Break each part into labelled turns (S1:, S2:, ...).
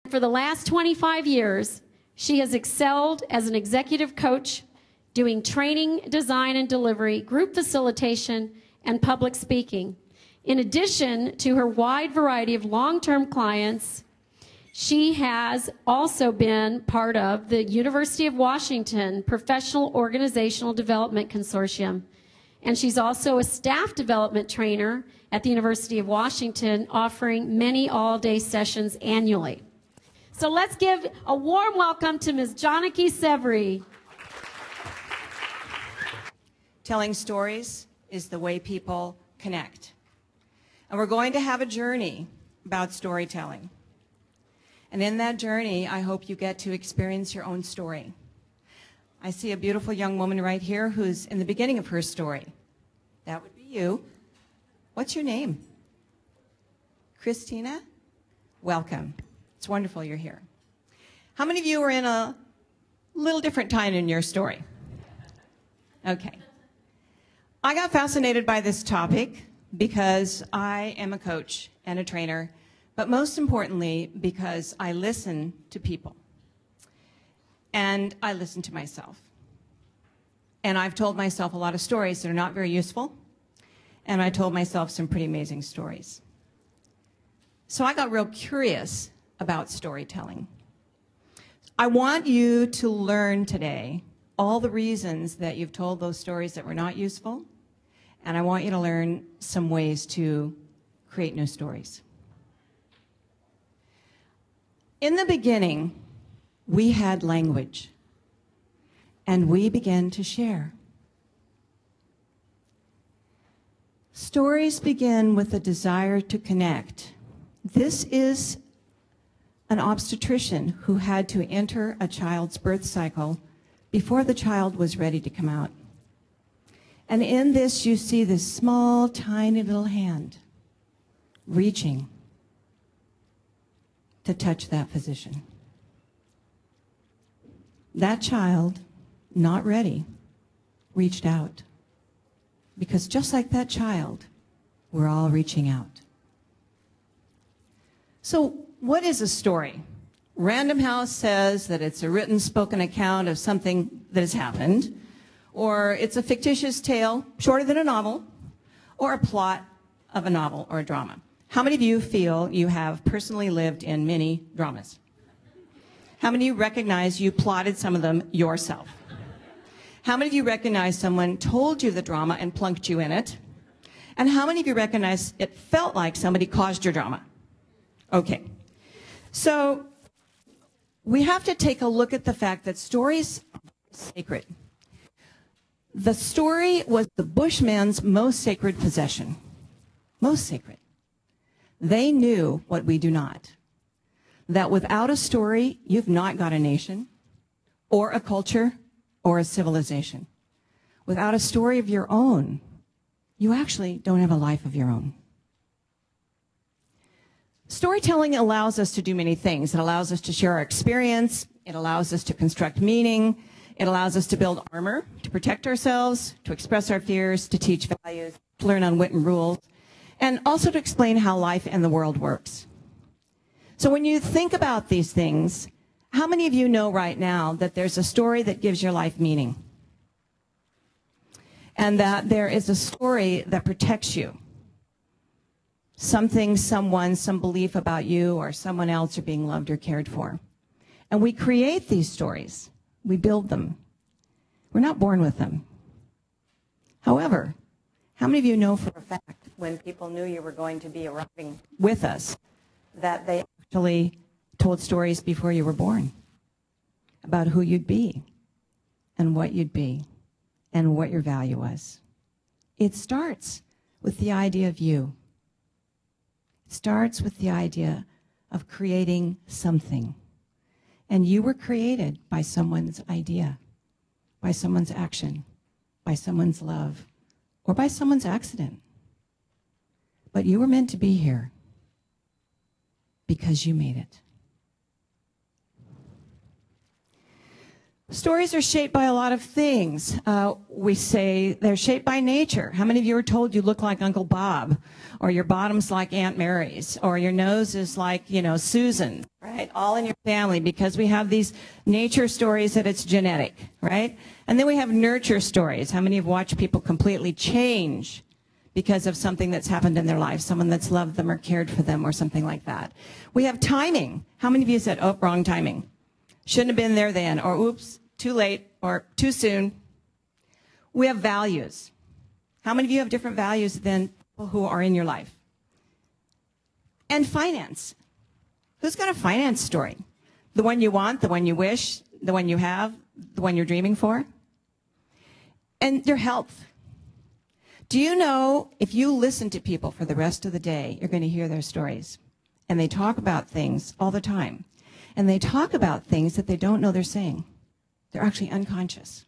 S1: For the last 25 years, she has excelled as an executive coach, doing training, design, and delivery, group facilitation, and public speaking. In addition to her wide variety of long-term clients, she has also been part of the University of Washington Professional Organizational Development Consortium. And she's also a staff development trainer at the University of Washington, offering many all-day sessions annually. So let's give a warm welcome to Ms. Janaki Severy.
S2: Telling stories is the way people connect. And we're going to have a journey about storytelling. And in that journey, I hope you get to experience your own story. I see a beautiful young woman right here who's in the beginning of her story. That would be you. What's your name? Christina? Welcome. It's wonderful you're here. How many of you are in a little different time in your story? Okay. I got fascinated by this topic because I am a coach and a trainer, but most importantly, because I listen to people. And I listen to myself. And I've told myself a lot of stories that are not very useful, and I told myself some pretty amazing stories. So I got real curious about storytelling. I want you to learn today all the reasons that you've told those stories that were not useful, and I want you to learn some ways to create new stories. In the beginning, we had language, and we began to share. Stories begin with a desire to connect. This is an obstetrician who had to enter a child's birth cycle before the child was ready to come out. And in this, you see this small, tiny little hand reaching to touch that physician. That child, not ready, reached out. Because just like that child, we're all reaching out. So what is a story? Random House says that it's a written, spoken account of something that has happened, or it's a fictitious tale, shorter than a novel, or a plot of a novel or a drama. How many of you feel you have personally lived in many dramas? How many of you recognize you plotted some of them yourself? How many of you recognize someone told you the drama and plunked you in it? And how many of you recognize it felt like somebody caused your drama? Okay. So we have to take a look at the fact that stories are sacred. The story was the Bushman's most sacred possession. Most sacred. They knew what we do not. That without a story, you've not got a nation, or a culture, or a civilization. Without a story of your own, you actually don't have a life of your own. Storytelling allows us to do many things. It allows us to share our experience. It allows us to construct meaning. It allows us to build armor, to protect ourselves, to express our fears, to teach values, to learn unwritten rules, and also to explain how life and the world works. So when you think about these things, how many of you know right now that there's a story that gives your life meaning? And that there is a story that protects you. Something, someone, some belief about you or someone else are being loved or cared for. And we create these stories. We build them. We're not born with them. However, how many of you know for a fact when people knew you were going to be arriving with us that they actually told stories before you were born about who you'd be and what you'd be and what your value was? It starts with the idea of you. It starts with the idea of creating something. And you were created by someone's idea, by someone's action, by someone's love, or by someone's accident. But you were meant to be here because you made it. Stories are shaped by a lot of things. We say they're shaped by nature. How many of you are told you look like Uncle Bob, or your bottom's like Aunt Mary's, or your nose is like, Susan, right? All in your family, because we have these nature stories that it's genetic, right? And then we have nurture stories. How many have watched people completely change because of something that's happened in their life, someone that's loved them or cared for them or something like that? We have timing. How many of you said, oh, wrong timing? Shouldn't have been there then, or oops, too late, or too soon. We have values. How many of you have different values than people who are in your life? And finance. Who's got a finance story? The one you want, the one you wish, the one you have, the one you're dreaming for? And your health. Do you know if you listen to people for the rest of the day, you're going to hear their stories. And they talk about things all the time. And they talk about things that they don't know they're saying. They're actually unconscious.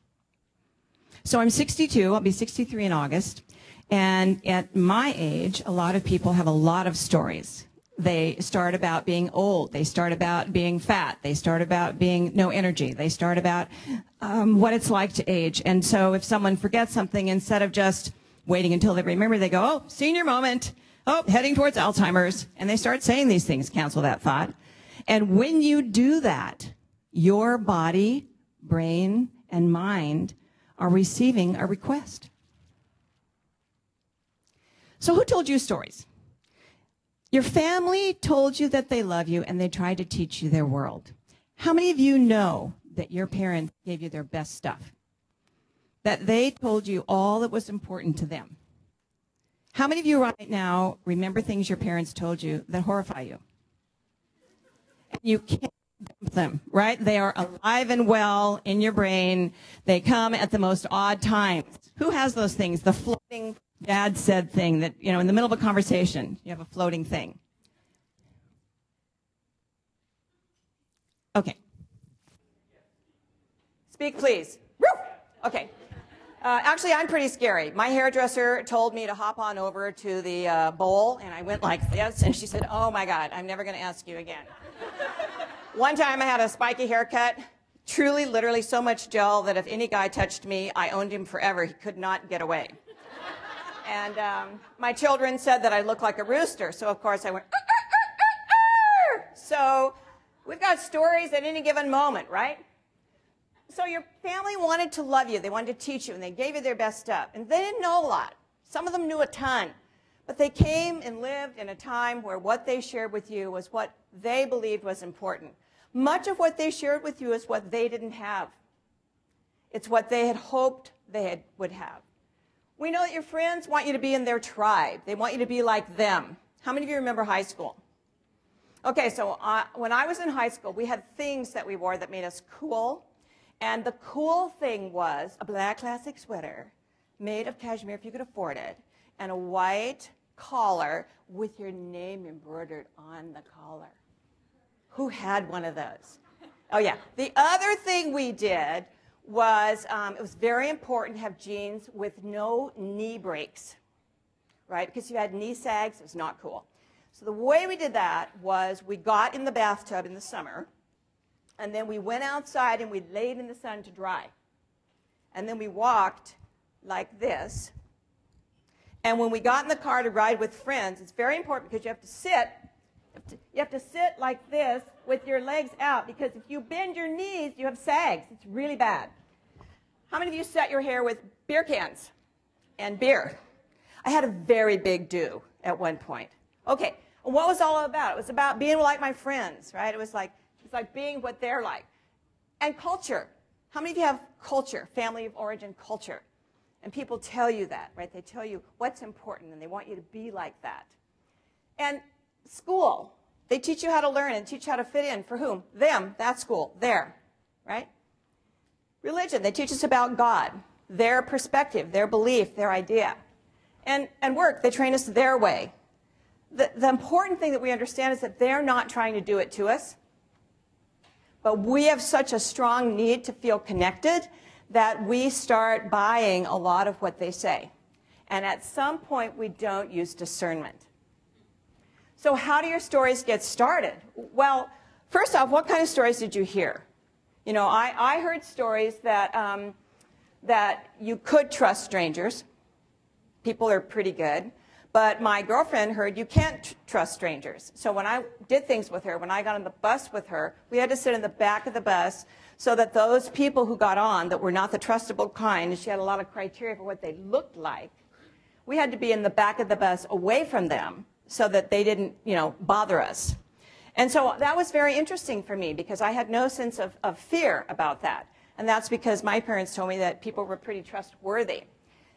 S2: So I'm 62. I'll be 63 in August. And at my age, a lot of people have a lot of stories. They start about being old. They start about being fat. They start about being no energy. They start about what it's like to age. And so if someone forgets something, instead of just waiting until they remember, they go, oh, senior moment. Oh, heading towards Alzheimer's. And they start saying these things, cancel that thought. And when you do that, your body, brain, and mind are receiving a request. So who told you stories? Your family told you that they love you, and they tried to teach you their world. How many of you know that your parents gave you their best stuff? That they told you all that was important to them? How many of you right now remember things your parents told you that horrify you? And you can't dump them, right? They are alive and well in your brain. They come at the most odd times. Who has those things? The floating dad said thing that, in the middle of a conversation, you have a floating thing. Okay. Speak, please. Woo! Okay. Actually, I'm pretty scary. My hairdresser told me to hop on over to the bowl, and I went like this, and she said, oh, my God, I'm never going to ask you again. One time I had a spiky haircut, truly, literally so much gel that if any guy touched me, I owned him forever. He could not get away. And my children said that I looked like a rooster, so of course I went, arr, arr, arr, arr. So we've got stories at any given moment, right? So your family wanted to love you. They wanted to teach you, and they gave you their best stuff. And they didn't know a lot. Some of them knew a ton. But they came and lived in a time where what they shared with you was what they believed was important. Much of what they shared with you is what they didn't have. It's what they had hoped they would have. We know that your friends want you to be in their tribe. They want you to be like them. How many of you remember high school? Okay, so when I was in high school, we had things that we wore that made us cool. And the cool thing was a black classic sweater made of cashmere, if you could afford it, and a white collar with your name embroidered on the collar. Who had one of those? Oh, yeah. The other thing we did was it was very important to have jeans with no knee breaks, right? Because if you had knee sags, it was not cool. So the way we did that was we got in the bathtub in the summer, and then we went outside and we laid in the sun to dry. And then we walked like this. And when we got in the car to ride with friends, it's very important because you have to sit. You have to sit like this with your legs out, because if you bend your knees, you have sags. It's really bad. How many of you set your hair with beer cans and beer? I had a very big do at one point. Okay, and what was it all about? It was about being like my friends, right? It was like being what they're like. And culture. How many of you have culture, family of origin culture? And people tell you that, right? They tell you what's important, and they want you to be like that. And school. They teach you how to learn and teach you how to fit in. For whom? Them. That school. There. Right? Religion. They teach us about God, their perspective, their belief, their idea. And work. They train us their way. The important thing that we understand is that they're not trying to do it to us. But we have such a strong need to feel connected that we start buying a lot of what they say. And at some point, we don't use discernment. So how do your stories get started? Well, first off, what kind of stories did you hear? You know, I heard stories that, that you could trust strangers. People are pretty good. But my girlfriend heard you can't trust strangers. So when I did things with her, when I got on the bus with her, we had to sit in the back of the bus so that those people who got on that were not the trustable kind, and she had a lot of criteria for what they looked like, we had to be in the back of the bus away from them so that they didn't, you know, bother us. And so that was very interesting for me because I had no sense of fear about that. And that's because my parents told me that people were pretty trustworthy.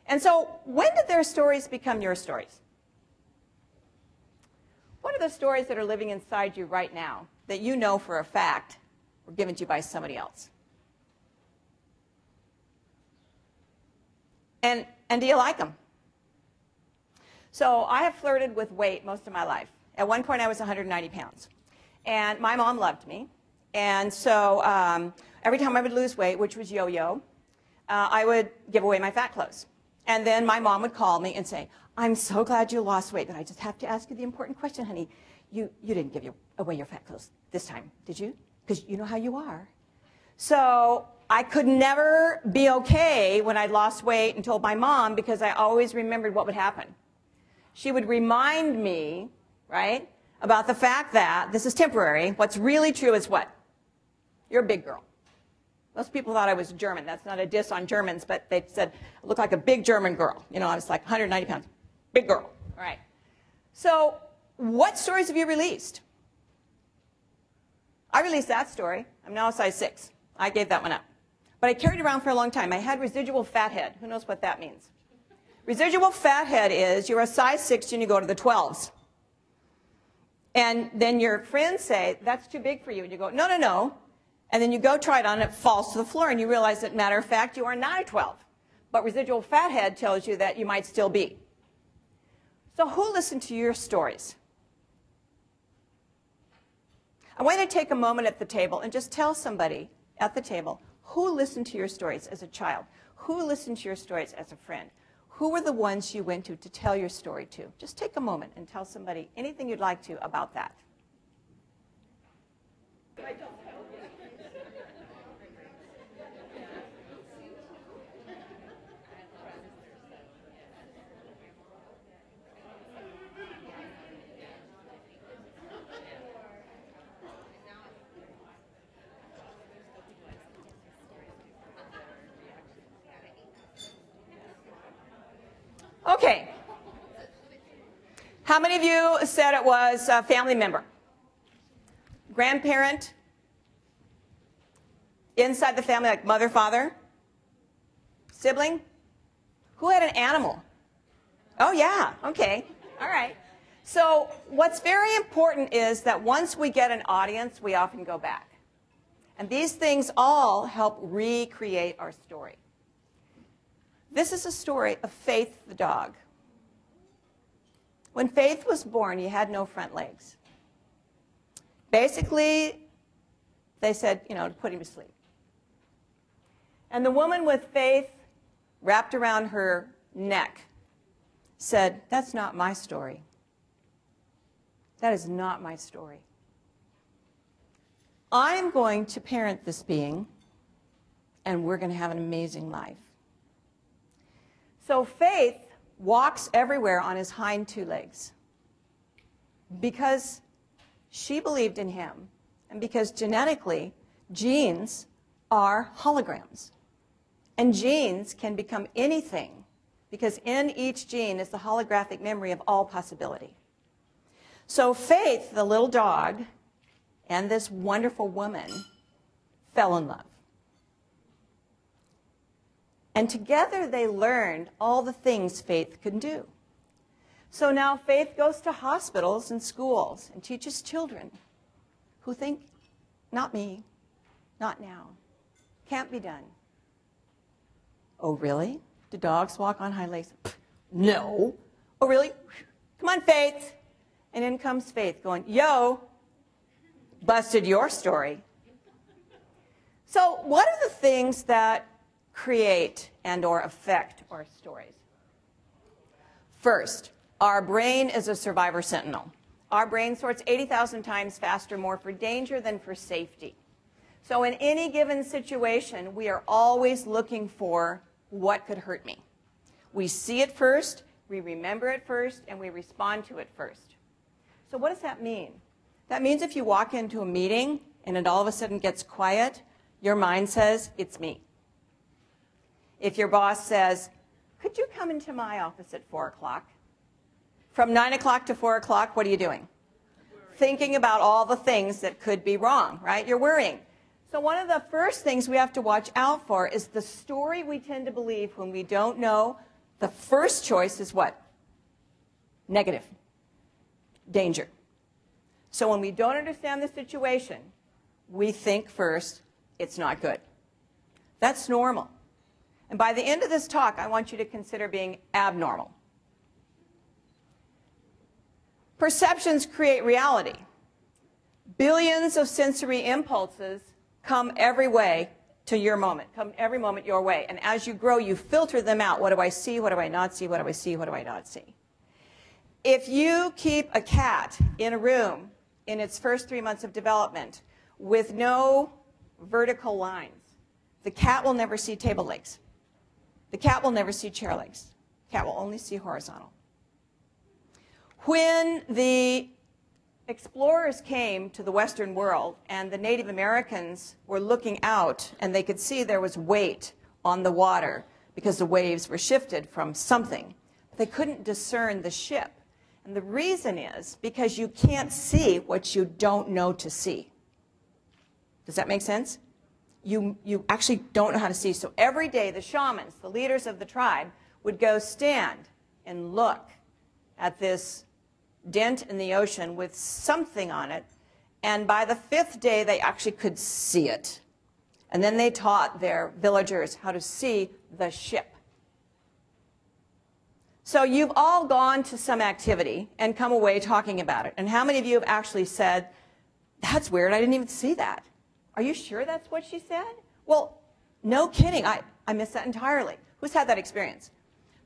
S2: And so when did their stories become your stories? What are the stories that are living inside you right now that you know for a fact were given to you by somebody else? And do you like them? So I have flirted with weight most of my life. At one point I was 190 pounds. And my mom loved me. And so every time I would lose weight, which was yo-yo, I would give away my fat clothes. And then my mom would call me and say, I'm so glad you lost weight, but I just have to ask you the important question, honey. You didn't give away your fat clothes this time, did you? Because you know how you are. So I could never be okay when I'd lost weight and told my mom because I always remembered what would happen. She would remind me, right, about the fact that this is temporary. What's really true is what? You're a big girl. Most people thought I was German. That's not a diss on Germans, but they said I looked like a big German girl. You know, I was like 190 pounds. Big girl. All right. So what stories have you released? I released that story. I'm now a size 6. I gave that one up. But I carried it around for a long time. I had residual fat head. Who knows what that means? Residual fat head is you're a size 6 and you go to the 12s. And then your friends say, that's too big for you. And you go, no, no, no. And then you go try it on and it falls to the floor. And you realize that, matter of fact, you are not a 12. But residual fat head tells you that you might still be. So who listened to your stories? I want you to take a moment at the table and just tell somebody at the table who listened to your stories as a child, who listened to your stories as a friend, who were the ones you went to tell your story to. Just take a moment and tell somebody anything you'd like to about that. Okay. How many of you said it was a family member? Grandparent? Inside the family, like mother, father? Sibling? Who had an animal? Oh, yeah. Okay. All right. So what's very important is that once we get an audience, we often go back. And these things all help recreate our story. This is a story of Faith the dog. When Faith was born, he had no front legs. Basically, they said, you know, to put him to sleep. And the woman with Faith wrapped around her neck said, that's not my story. That is not my story. I'm going to parent this being, and we're going to have an amazing life. So Faith walks everywhere on his hind 2 legs because she believed in him and because genetically genes are holograms. And genes can become anything because in each gene is the holographic memory of all possibility. So Faith, the little dog, and this wonderful woman fell in love. And together they learned all the things Faith could do. So now Faith goes to hospitals and schools and teaches children who think, not me, not now, can't be done. Oh, really? Do dogs walk on hind legs? No. Oh, really? Come on, Faith. And in comes Faith going, yo, busted your story. So what are the things that create and or affect our stories? First, our brain is a survivor sentinel. Our brain sorts 80,000 times faster more for danger than for safety. So in any given situation, we are always looking for what could hurt me. We see it first, we remember it first, and we respond to it first. So what does that mean? That means if you walk into a meeting and it all of a sudden gets quiet, your mind says, it's me. If your boss says, could you come into my office at 4 o'clock? From 9 o'clock to 4 o'clock, what are you doing? Thinking about all the things that could be wrong, right? You're worrying. So one of the first things we have to watch out for is the story we tend to believe when we don't know. The first choice is what? Negative. Danger. So when we don't understand the situation, we think first, it's not good. That's normal. And by the end of this talk, I want you to consider being abnormal. Perceptions create reality. Billions of sensory impulses come every way to your moment, come every moment your way. And as you grow, you filter them out. What do I see? What do I not see? What do I see? What do I not see? If you keep a cat in a room in its first 3 months of development with no vertical lines, the cat will never see table legs. The cat will never see chair legs. The cat will only see horizontal. When the explorers came to the Western world and the Native Americans were looking out and they could see there was weight on the water because the waves were shifted from something, but they couldn't discern the ship. And the reason is because you can't see what you don't know to see. Does that make sense? You actually don't know how to see. So every day the shamans, the leaders of the tribe, would go stand and look at this dent in the ocean with something on it, and by the 5th day they actually could see it. And then they taught their villagers how to see the ship. So you've all gone to some activity and come away talking about it. And how many of you have actually said, that's weird, I didn't even see that? Are you sure that's what she said? Well, no kidding, I missed that entirely. Who's had that experience?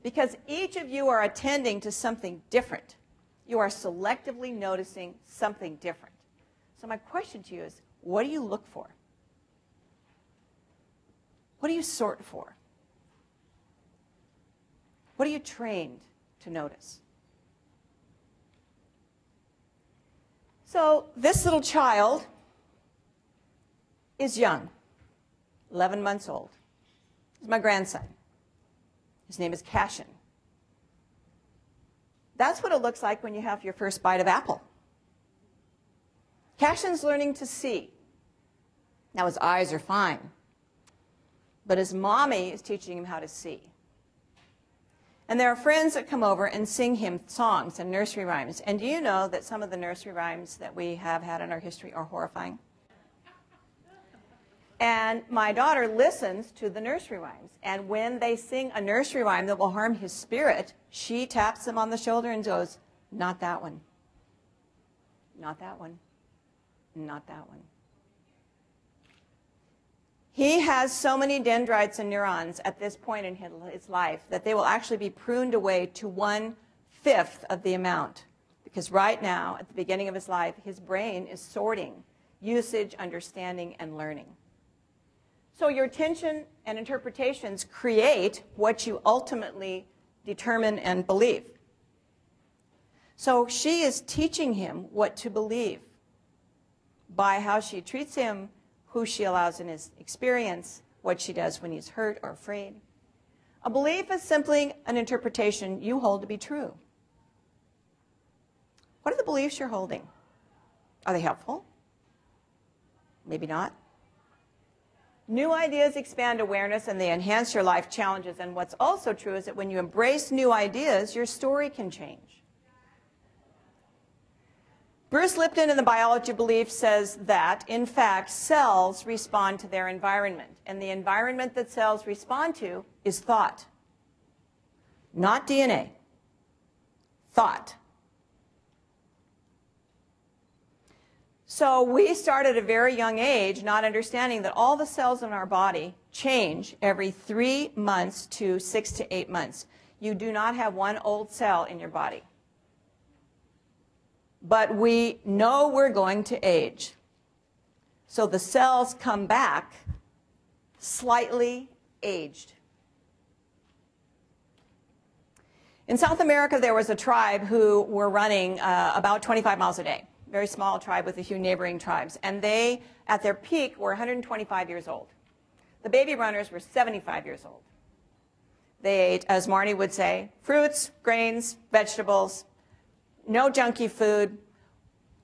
S2: Because each of you are attending to something different. You are selectively noticing something different. So my question to you is, what do you look for? What do you sort for? What are you trained to notice? So this little child is young, 11 months old. He's my grandson. His name is Cashin. That's what it looks like when you have your first bite of apple. Cashin's learning to see. Now his eyes are fine, but his mommy is teaching him how to see. And there are friends that come over and sing him songs and nursery rhymes. And do you know that some of the nursery rhymes that we have had in our history are horrifying? And my daughter listens to the nursery rhymes. And when they sing a nursery rhyme that will harm his spirit, she taps him on the shoulder and goes, not that one. Not that one. Not that one. He has so many dendrites and neurons at this point in his life that they will actually be pruned away to 1/5 of the amount. Because right now, at the beginning of his life, his brain is sorting usage, understanding, and learning. So your attention and interpretations create what you ultimately determine and believe. So she is teaching him what to believe by how she treats him, who she allows in his experience, what she does when he's hurt or afraid. A belief is simply an interpretation you hold to be true. What are the beliefs you're holding? Are they helpful? Maybe not. New ideas expand awareness and they enhance your life challenges. And what's also true is that when you embrace new ideas, your story can change. Bruce Lipton in the Biology of Belief says that, in fact, cells respond to their environment. And the environment that cells respond to is thought. Not DNA. Thought. So we start at a very young age not understanding that all the cells in our body change every 3 months to 6 to 8 months. You do not have one old cell in your body. But we know we're going to age. So the cells come back slightly aged. In South America, there was a tribe who were running about 25 miles a day. Very small tribe with a few neighboring tribes. And they, at their peak, were 125 years old. The baby runners were 75 years old. They ate, as Marnie would say, fruits, grains, vegetables, no junky food,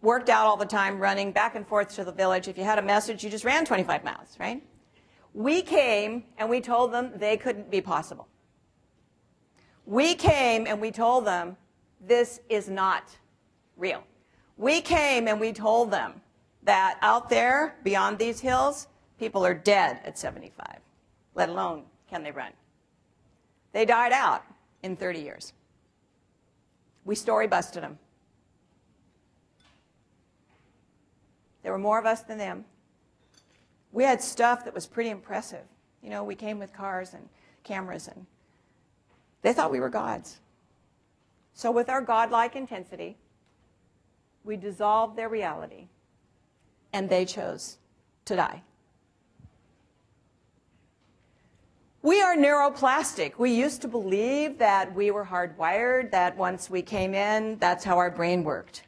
S2: worked out all the time, running back and forth to the village. If you had a message, you just ran 25 miles, right? We came and we told them they couldn't be possible. We came and we told them this is not real. We came and we told them that out there, beyond these hills, people are dead at 75, let alone can they run. They died out in 30 years. We story busted them. There were more of us than them. We had stuff that was pretty impressive. You know, we came with cars and cameras, and they thought we were gods. So with our godlike intensity, we dissolved their reality, and they chose to die. We are neuroplastic. We used to believe that we were hardwired, that once we came in, that's how our brain worked.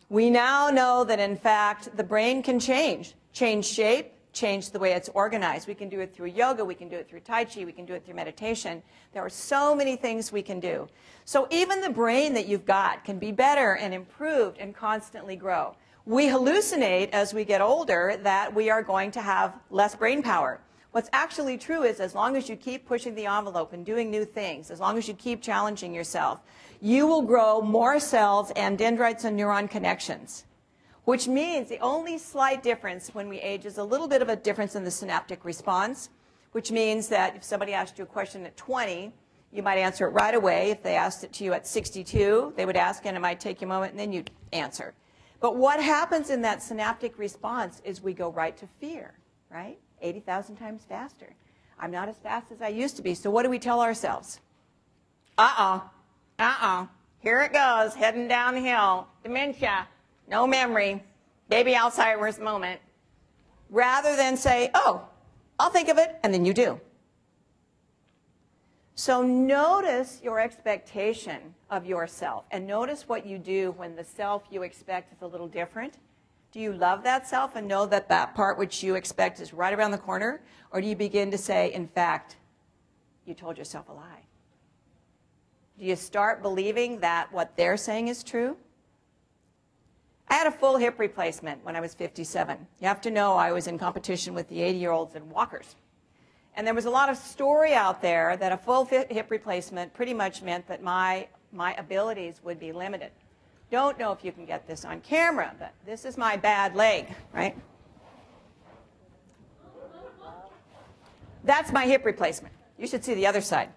S2: We now know that, in fact, the brain can change shape, change the way it's organized. We can do it through yoga, we can do it through Tai Chi, we can do it through meditation. There are so many things we can do. So even the brain that you've got can be better and improved and constantly grow. We hallucinate as we get older that we are going to have less brain power. What's actually true is as long as you keep pushing the envelope and doing new things, as long as you keep challenging yourself, you will grow more cells and dendrites and neuron connections, which means the only slight difference when we age is a little bit of a difference in the synaptic response, which means that if somebody asked you a question at 20, you might answer it right away. If they asked it to you at 62, they would ask, and it might take you a moment, and then you'd answer. But what happens in that synaptic response is we go right to fear, right? 80,000 times faster. I'm not as fast as I used to be. So what do we tell ourselves? Here it goes, heading downhill. Dementia, no memory, baby Alzheimer's moment. Rather than say, oh, I'll think of it, and then you do. So notice your expectation of yourself, and notice what you do when the self you expect is a little different. Do you love that self and know that that part which you expect is right around the corner? Or do you begin to say, in fact, you told yourself a lie? Do you start believing that what they're saying is true? I had a full hip replacement when I was 57. You have to know I was in competition with the 80-year-olds in walkers. And there was a lot of story out there that a full hip replacement pretty much meant that my abilities would be limited. Don't know if you can get this on camera, but this is my bad leg, right? That's my hip replacement. You should see the other side.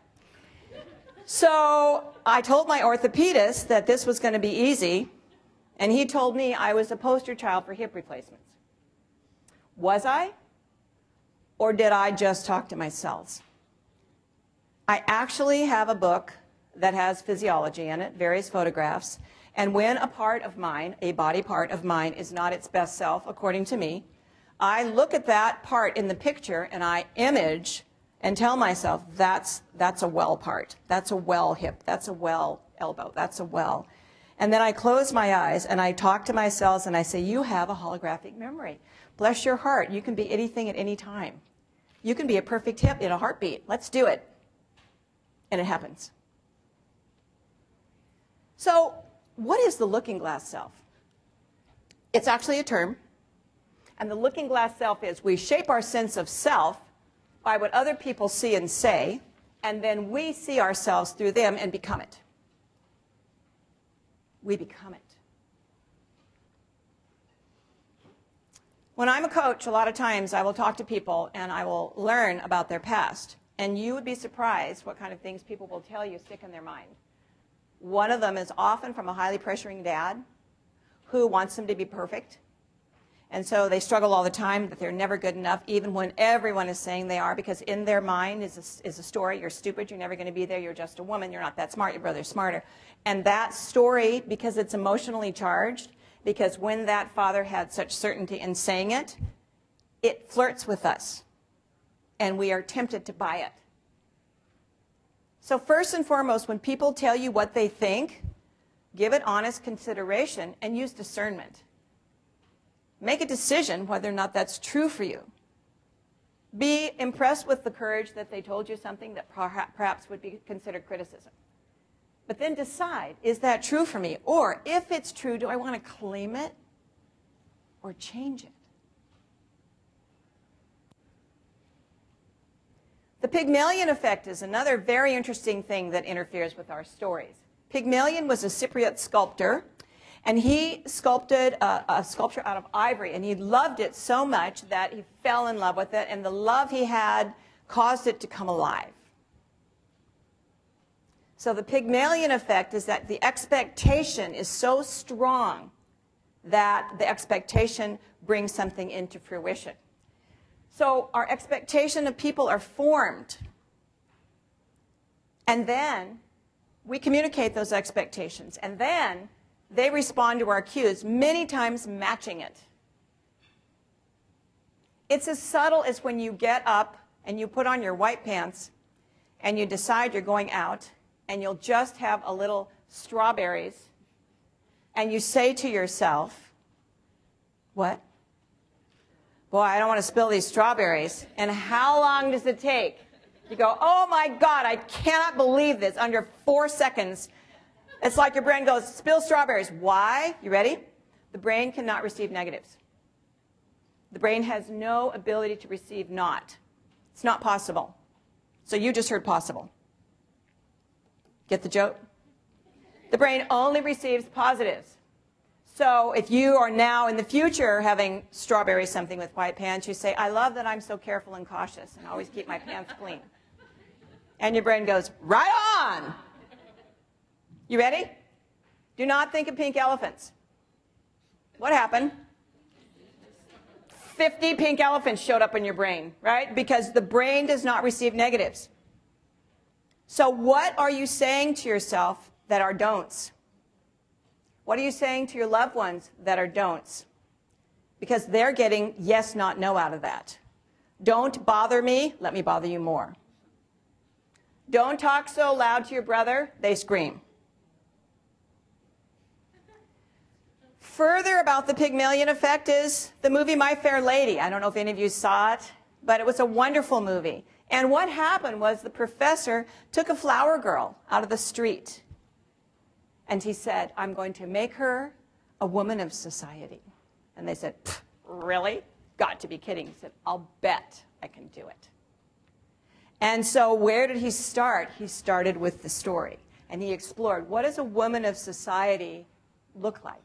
S2: So I told my orthopedist that this was going to be easy, and he told me I was a poster child for hip replacements. Was I? Or did I just talk to myself? I actually have a book that has physiology in it, various photographs. And when a part of mine, a body part of mine, is not its best self, according to me, I look at that part in the picture and I image and tell myself, that's a well part. That's a well hip. That's a well elbow. That's a well. And then I close my eyes and I talk to myself and I say, you have a holographic memory. Bless your heart. You can be anything at any time. You can be a perfect hip in a heartbeat. Let's do it. And it happens. So, what is the looking glass self? It's actually a term. And the looking glass self is we shape our sense of self by what other people see and say, and then we see ourselves through them and become it. We become it. When I'm a coach, a lot of times I will talk to people and I will learn about their past. And you would be surprised what kind of things people will tell you stick in their mind. One of them is often from a highly pressuring dad who wants them to be perfect. And so they struggle all the time that they're never good enough, even when everyone is saying they are, because in their mind is a story. You're stupid. You're never going to be there. You're just a woman. You're not that smart. Your brother's smarter. And that story, because it's emotionally charged, because when that father had such certainty in saying it, it flirts with us, and we are tempted to buy it. So first and foremost, when people tell you what they think, give it honest consideration and use discernment. Make a decision whether or not that's true for you. Be impressed with the courage that they told you something that perhaps would be considered criticism. But then decide, is that true for me? Or if it's true, do I want to claim it or change it? The Pygmalion effect is another very interesting thing that interferes with our stories. Pygmalion was a Cypriot sculptor, and he sculpted a sculpture out of ivory, and he loved it so much that he fell in love with it, and the love he had caused it to come alive. So the Pygmalion effect is that the expectation is so strong that the expectation brings something into fruition. So our expectation of people are formed, and then we communicate those expectations, and then they respond to our cues, many times matching it. It's as subtle as when you get up and you put on your white pants and you decide you're going out and you'll just have a little strawberries, and you say to yourself, what? Boy, I don't want to spill these strawberries. And how long does it take? You go, oh my God, I cannot believe this. Under 4 seconds, it's like your brain goes, spill strawberries. Why? You ready? The brain cannot receive negatives. The brain has no ability to receive not. It's not possible. So you just heard possible. Get the joke? The brain only receives positives. So if you are now in the future having strawberry something with white pants, you say, I love that I'm so careful and cautious and always keep my pants clean. And your brain goes, right on. You ready? Do not think of pink elephants. What happened? 50 pink elephants showed up in your brain, right? Because the brain does not receive negatives. So what are you saying to yourself that are don'ts? What are you saying to your loved ones that are don'ts? Because they're getting yes, not no out of that. Don't bother me, let me bother you more. Don't talk so loud to your brother, they scream. Further about the Pygmalion effect is the movie My Fair Lady. I don't know if any of you saw it, but it was a wonderful movie. And what happened was the professor took a flower girl out of the street. And he said, I'm going to make her a woman of society. And they said, really? Got to be kidding. He said, I'll bet I can do it. And so where did he start? He started with the story. And he explored, what does a woman of society look like,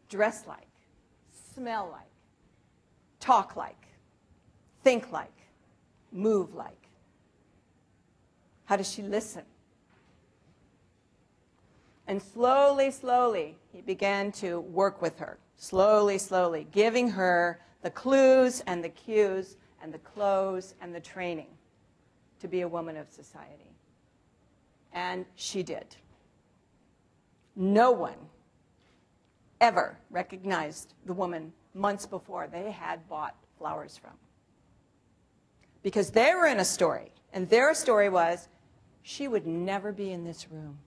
S2: dress like, smell like, talk like, think like, move like? How does she listen? And slowly, slowly, he began to work with her. Slowly, slowly, giving her the clues and the cues and the clothes and the training to be a woman of society. And she did. No one ever recognized the woman months before they had bought flowers from. Because they were in a story, and their story was, she would never be in this room.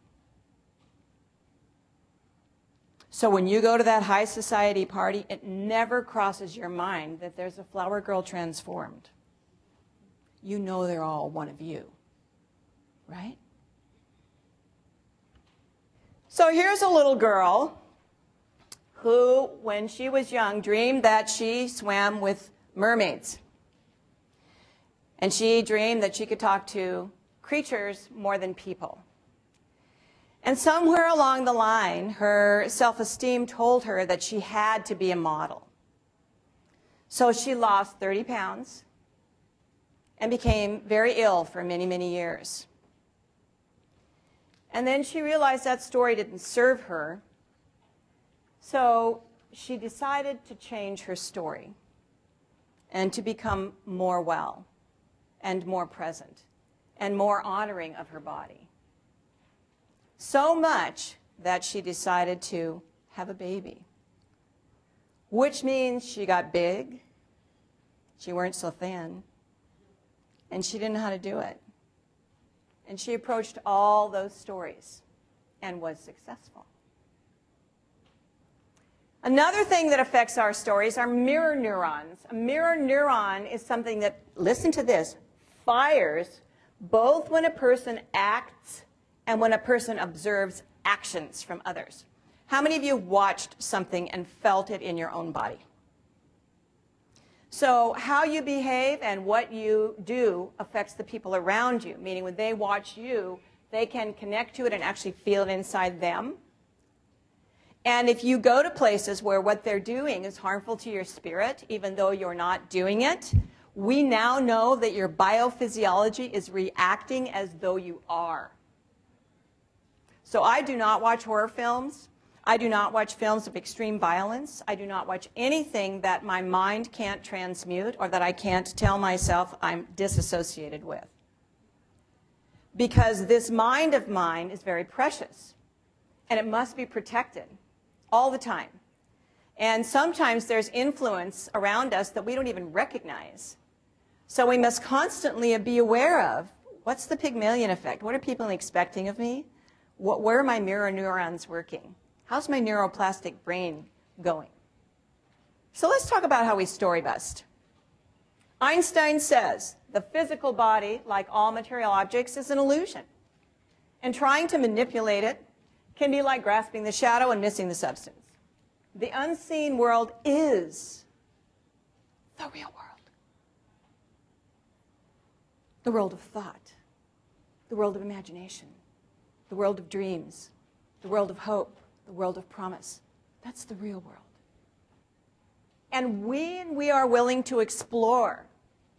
S2: So when you go to that high society party, it never crosses your mind that there's a flower girl transformed. You know they're all one of you, right? So here's a little girl who, when she was young, dreamed that she swam with mermaids. And she dreamed that she could talk to creatures more than people. And somewhere along the line, her self-esteem told her that she had to be a model. So she lost 30 pounds and became very ill for many, many years. And then she realized that story didn't serve her, so she decided to change her story and to become more well and more present and more honoring of her body. So much that she decided to have a baby, which means she got big, She weren't so thin. And she didn't know how to do it. And she approached all those stories and was successful. Another thing that affects our stories are mirror neurons. A mirror neuron is something that, listen to this, fires both when a person acts and when a person observes actions from others. How many of you watched something and felt it in your own body? So how you behave and what you do affects the people around you, meaning when they watch you, they can connect to it and actually feel it inside them. And if you go to places where what they're doing is harmful to your spirit, even though you're not doing it, we now know that your biophysiology is reacting as though you are. So I do not watch horror films. I do not watch films of extreme violence. I do not watch anything that my mind can't transmute or that I can't tell myself I'm disassociated with. Because this mind of mine is very precious, and it must be protected all the time. And sometimes there's influence around us that we don't even recognize. So we must constantly be aware of, what's the Pygmalion effect? What are people expecting of me? Where are my mirror neurons working? How's my neuroplastic brain going? So let's talk about how we story bust. Einstein says the physical body, like all material objects, is an illusion. And trying to manipulate it can be like grasping the shadow and missing the substance. The unseen world is the real world. The world of thought, the world of imagination, the world of dreams, the world of hope, the world of promise. That's the real world. And when we are willing to explore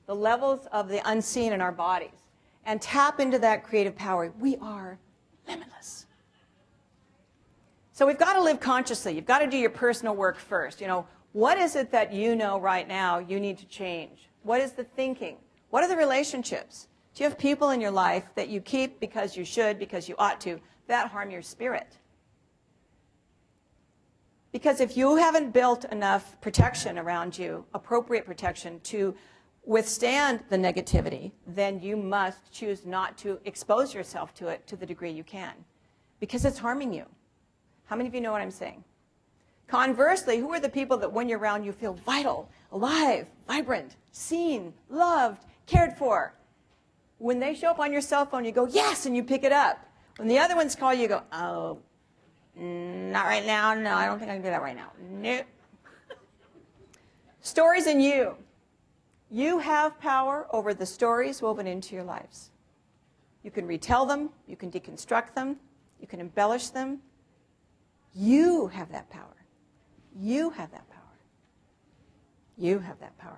S2: the levels of the unseen in our bodies and tap into that creative power, we are limitless. So we've got to live consciously. You've got to do your personal work first. You know, what is it that you know right now you need to change? What is the thinking? What are the relationships? Do you have people in your life that you keep because you should, because you ought to, that harm your spirit? Because if you haven't built enough protection around you, appropriate protection to withstand the negativity, then you must choose not to expose yourself to it to the degree you can, because it's harming you. How many of you know what I'm saying? Conversely, who are the people that when you're around you feel vital, alive, vibrant, seen, loved, cared for? When they show up on your cell phone, you go, yes, and you pick it up. When the other ones call you, go, oh, not right now. No, I don't think I can do that right now. Nope. Stories in you. You have power over the stories woven into your lives. You can retell them. You can deconstruct them. You can embellish them. You have that power. You have that power. You have that power.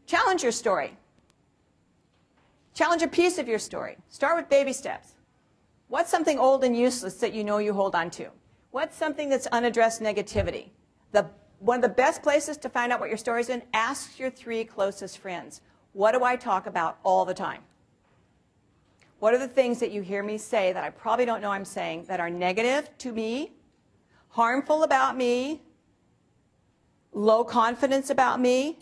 S2: Challenge your story. Challenge a piece of your story. Start with baby steps. What's something old and useless that you know you hold on to? What's something that's unaddressed negativity? One of the best places to find out what your story is in, ask your 3 closest friends. What do I talk about all the time? What are the things that you hear me say that I probably don't know I'm saying that are negative to me, harmful about me, low confidence about me,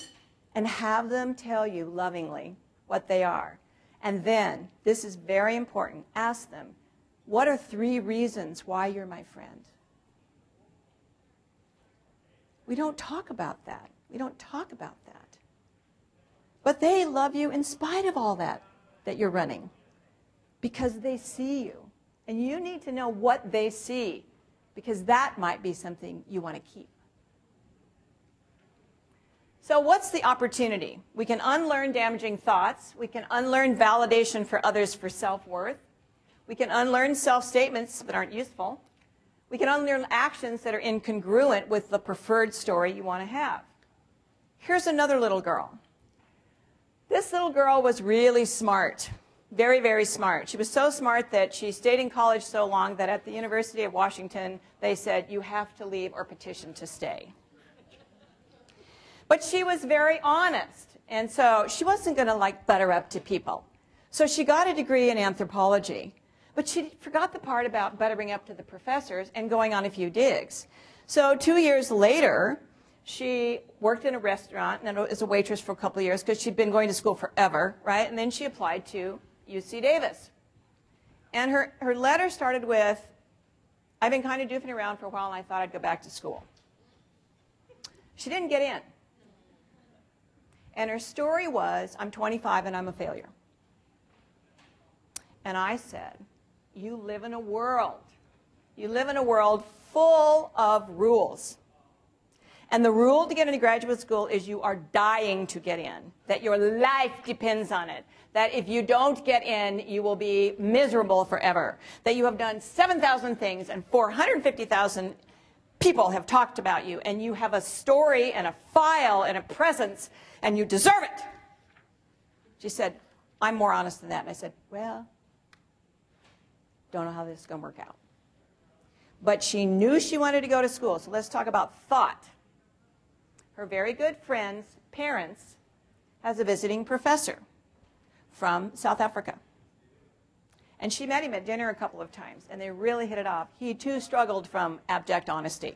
S2: and have them tell you lovingly what they are. And then, this is very important, ask them, what are 3 reasons why you're my friend? We don't talk about that. We don't talk about that. But they love you in spite of all that you're running, because they see you. And you need to know what they see, because that might be something you want to keep. So what's the opportunity? We can unlearn damaging thoughts. We can unlearn validation for others for self-worth. We can unlearn self-statements that aren't useful. We can unlearn actions that are incongruent with the preferred story you want to have. Here's another little girl. This little girl was really smart, very, very smart. She was so smart that she stayed in college so long that at the University of Washington, they said, you have to leave or petition to stay. But she was very honest, and so she wasn't going to butter up to people. So she got a degree in anthropology, but she forgot the part about buttering up to the professors and going on a few digs. So 2 years later, she worked in a restaurant and as a waitress for a couple of years because she'd been going to school forever, right? And then she applied to UC Davis. And her letter started with, I've been kind of doofing around for a while and I thought I'd go back to school. She didn't get in. And her story was, I'm 25 and I'm a failure. And I said, you live in a world. You live in a world full of rules. And the rule to get into graduate school is you are dying to get in, that your life depends on it, that if you don't get in, you will be miserable forever, that you have done 7,000 things and 450,000 people have talked about you, and you have a story and a file and a presence, and you deserve it. She said, I'm more honest than that. And I said, well, don't know how this is going to work out. But she knew she wanted to go to school, so let's talk about thought. Her very good friend's parents has a visiting professor from South Africa. And she met him at dinner a couple of times, and they really hit it off. He, too, struggled from abject honesty.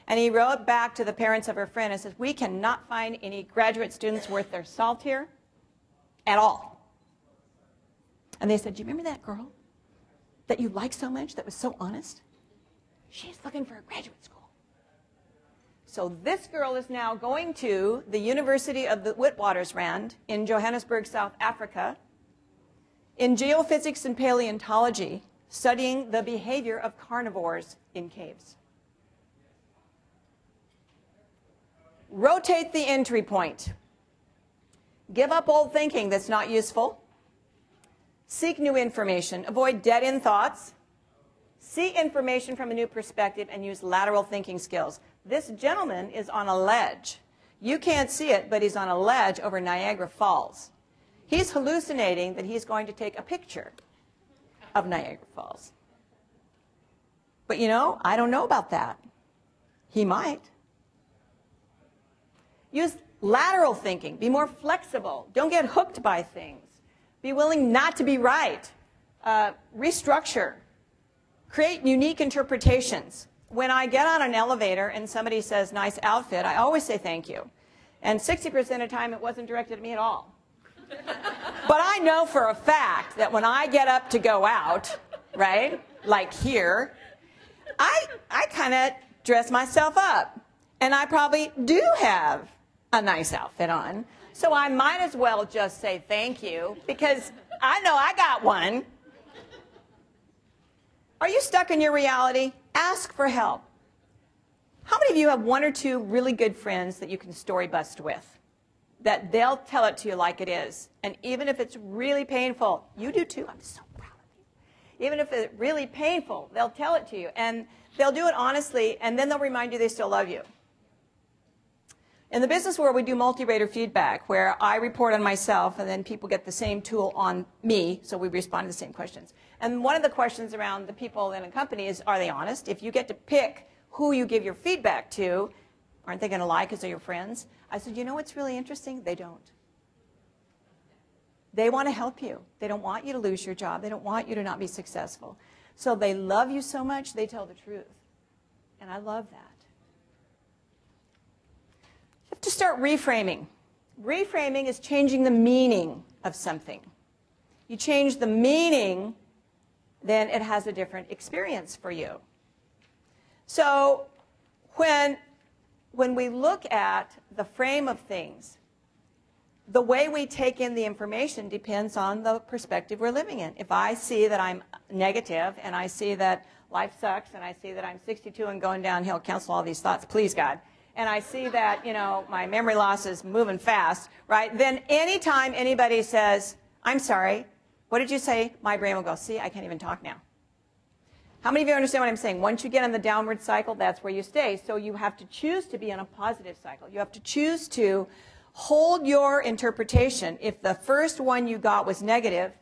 S2: And he wrote back to the parents of her friend and says, we cannot find any graduate students worth their salt here at all. And they said, do you remember that girl that you liked so much that was so honest? She's looking for a graduate school. So this girl is now going to the University of the Witwatersrand in Johannesburg, South Africa, in geophysics and paleontology, studying the behavior of carnivores in caves. Rotate the entry point. Give up old thinking that's not useful. Seek new information. Avoid dead-end thoughts. See information from a new perspective and use lateral thinking skills. This gentleman is on a ledge. You can't see it, but he's on a ledge over Niagara Falls. He's hallucinating that he's going to take a picture of Niagara Falls. But you know, I don't know about that. He might. Use lateral thinking. Be more flexible. Don't get hooked by things. Be willing not to be right. Restructure. Create unique interpretations. When I get on an elevator and somebody says, nice outfit, I always say thank you. And 60% of the time, it wasn't directed at me at all. But I know for a fact that when I get up to go out, right, like here, I kind of dress myself up. And I probably do have a nice outfit on. So I might as well just say thank you, because I know I got one. Are you stuck in your reality? Ask for help. How many of you have one or two really good friends that you can story bust with? That they'll tell it to you like it is. And even if it's really painful, you do too. I'm so proud of you. Even if it's really painful, they'll tell it to you. And they'll do it honestly, and then they'll remind you they still love you. In the business world, we do multi-rater feedback, where I report on myself, and then people get the same tool on me, so we respond to the same questions. And one of the questions around the people in a company is, are they honest? If you get to pick who you give your feedback to, aren't they going to lie because they're your friends? I said, you know what's really interesting? They don't. They want to help you. They don't want you to lose your job. They don't want you to not be successful. So they love you so much, they tell the truth. And I love that. You have to start reframing. Reframing is changing the meaning of something. You change the meaning, then it has a different experience for you. So when we look at the frame of things, the way we take in the information depends on the perspective we're living in. If I see that I'm negative, and I see that life sucks, and I see that I'm 62 and going downhill, cancel all these thoughts, please, God. And I see that, you know, my memory loss is moving fast, right? Then anytime anybody says, I'm sorry, what did you say? My brain will go, see, I can't even talk now. How many of you understand what I'm saying? Once you get on the downward cycle, that's where you stay. So you have to choose to be on a positive cycle. You have to choose to hold your interpretation. If the first one you got was negative,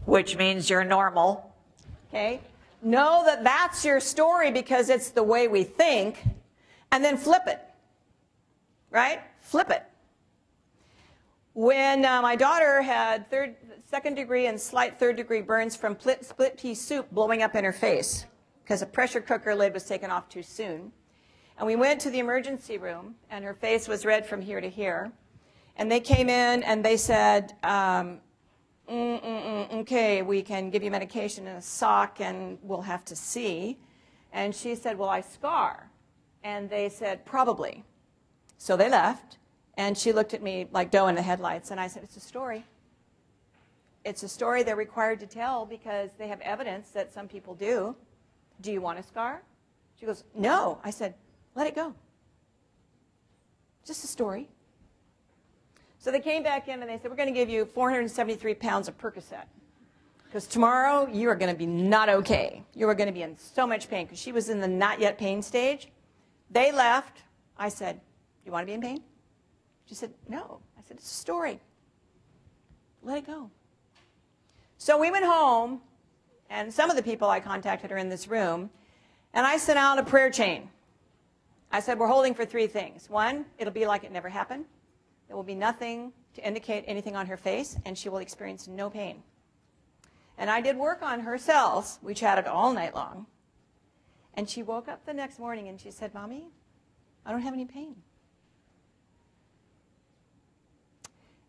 S2: which means you're normal, okay? Know that that's your story because it's the way we think, and then flip it, right? Flip it. When my daughter had second degree and slight third degree burns from split pea soup blowing up in her face because a pressure cooker lid was taken off too soon. And we went to the emergency room, and her face was red from here to here. And they came in, and they said, okay, we can give you medication in a sock, and we'll have to see. And she said, will I scar? And they said, probably. So they left, and she looked at me like doe in the headlights, and I said, it's a story. It's a story they're required to tell because they have evidence that some people do. Do you want a scar? She goes, no. I said, let it go. Just a story. So they came back in and they said, we're going to give you 473 pounds of Percocet. Because tomorrow you are going to be not okay. You are going to be in so much pain. Because she was in the not yet pain stage. They left. I said, do you want to be in pain? She said, no. I said, it's a story. Let it go. So we went home, and some of the people I contacted are in this room, and I sent out a prayer chain. I said, we're holding for 3 things. 1, it'll be like it never happened. There will be nothing to indicate anything on her face, and she will experience no pain. And I did work on her cells. We chatted all night long. And she woke up the next morning, and she said, Mommy, I don't have any pain.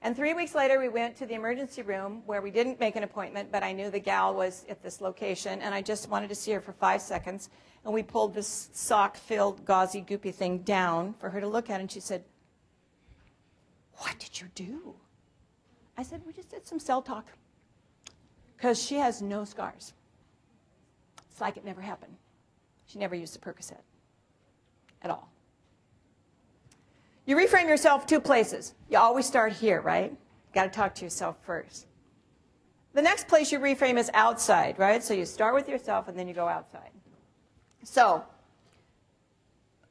S2: And 3 weeks later, we went to the emergency room where we didn't make an appointment, but I knew the gal was at this location, and I just wanted to see her for 5 seconds. And we pulled this sock-filled, gauzy, goopy thing down for her to look at, and she said, what did you do? I said, we just did some cell talk. Because she has no scars. It's like it never happened. She never used a Percocet at all. You reframe yourself 2 places. You always start here, right? You got to talk to yourself first. The next place you reframe is outside, right? So you start with yourself and then you go outside. So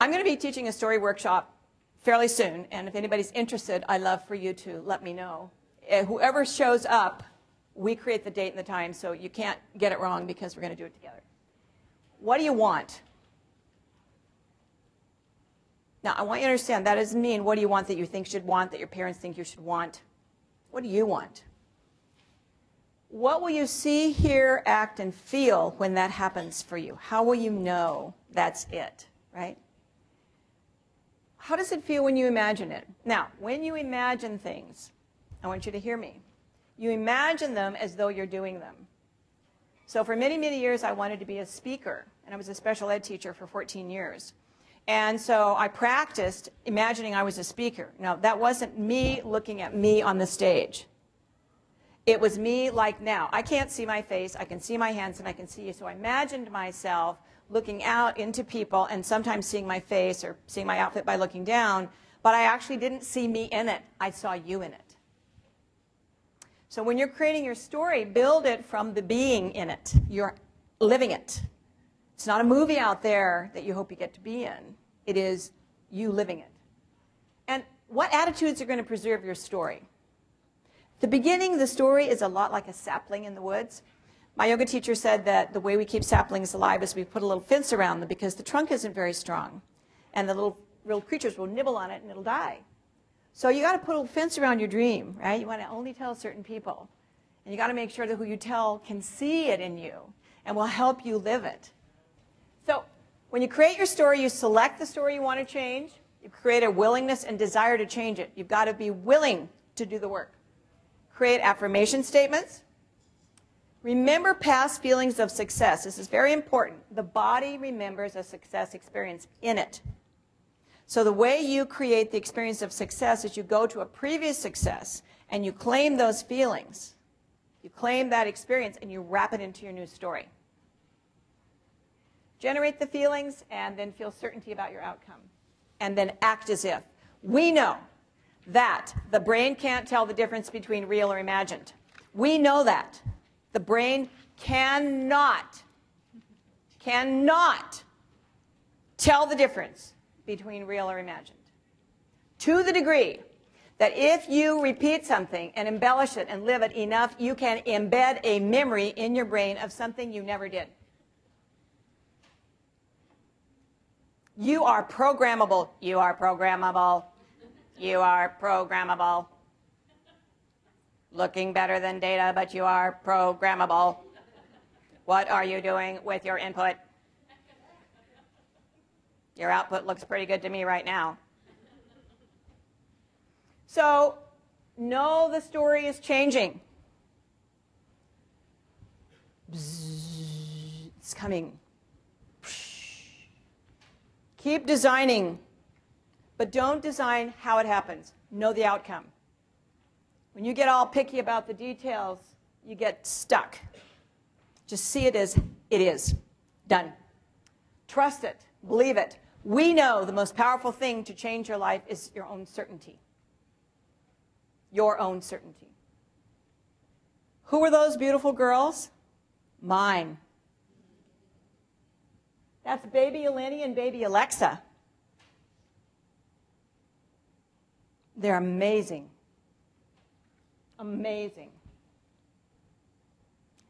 S2: I'm going to be teaching a story workshop fairly soon, and if anybody's interested, I'd love for you to let me know. Whoever shows up, we create the date and the time, so you can't get it wrong because we're going to do it together. What do you want? Now, I want you to understand that doesn't mean what do you want that you think should want, that your parents think you should want. What do you want? What will you see, hear, act, and feel when that happens for you? How will you know that's it, right? How does it feel when you imagine it? Now, when you imagine things, I want you to hear me. You imagine them as though you're doing them. So for many, many years, I wanted to be a speaker, and I was a special ed teacher for 14 years. And so I practiced imagining I was a speaker. Now, that wasn't me looking at me on the stage. It was me like now. I can't see my face. I can see my hands, and I can see you. So I imagined myself looking out into people and sometimes seeing my face or seeing my outfit by looking down, but I actually didn't see me in it. I saw you in it. So when you're creating your story, build it from the being in it. You're living it. It's not a movie out there that you hope you get to be in. It is you living it. And what attitudes are going to preserve your story? The beginning, the story is a lot like a sapling in the woods. My yoga teacher said that the way we keep saplings alive is we put a little fence around them because the trunk isn't very strong. And the little creatures will nibble on it and it'll die. So you got to put a fence around your dream, right? You want to only tell certain people. And you got to make sure that who you tell can see it in you and will help you live it. So when you create your story, you select the story you want to change. You create a willingness and desire to change it. You've got to be willing to do the work. Create affirmation statements. Remember past feelings of success. This is very important. The body remembers a success experience in it. So the way you create the experience of success is you go to a previous success and you claim those feelings. You claim that experience and you wrap it into your new story. Generate the feelings and then feel certainty about your outcome. And then act as if. We know that the brain can't tell the difference between real or imagined. We know that. The brain cannot tell the difference between real or imagined. To the degree that if you repeat something and embellish it and live it enough, you can embed a memory in your brain of something you never did. You are programmable. You are programmable. You are programmable. Looking better than data, but you are programmable. What are you doing with your input? Your output looks pretty good to me right now. So, know the story is changing. Bzzz, it's coming. Keep designing, but don't design how it happens. Know the outcome. When you get all picky about the details, you get stuck. Just see it as it is. Done. Trust it. Believe it. We know the most powerful thing to change your life is your own certainty. Your own certainty. Who were those beautiful girls? Mine. That's baby Eleni and baby Alexa. They're amazing. Amazing.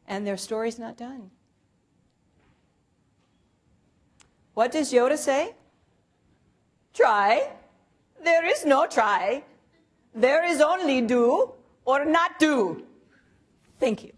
S2: And their story's not done. What does Yoda say? Try. There is no try. There is only do or not do. Thank you.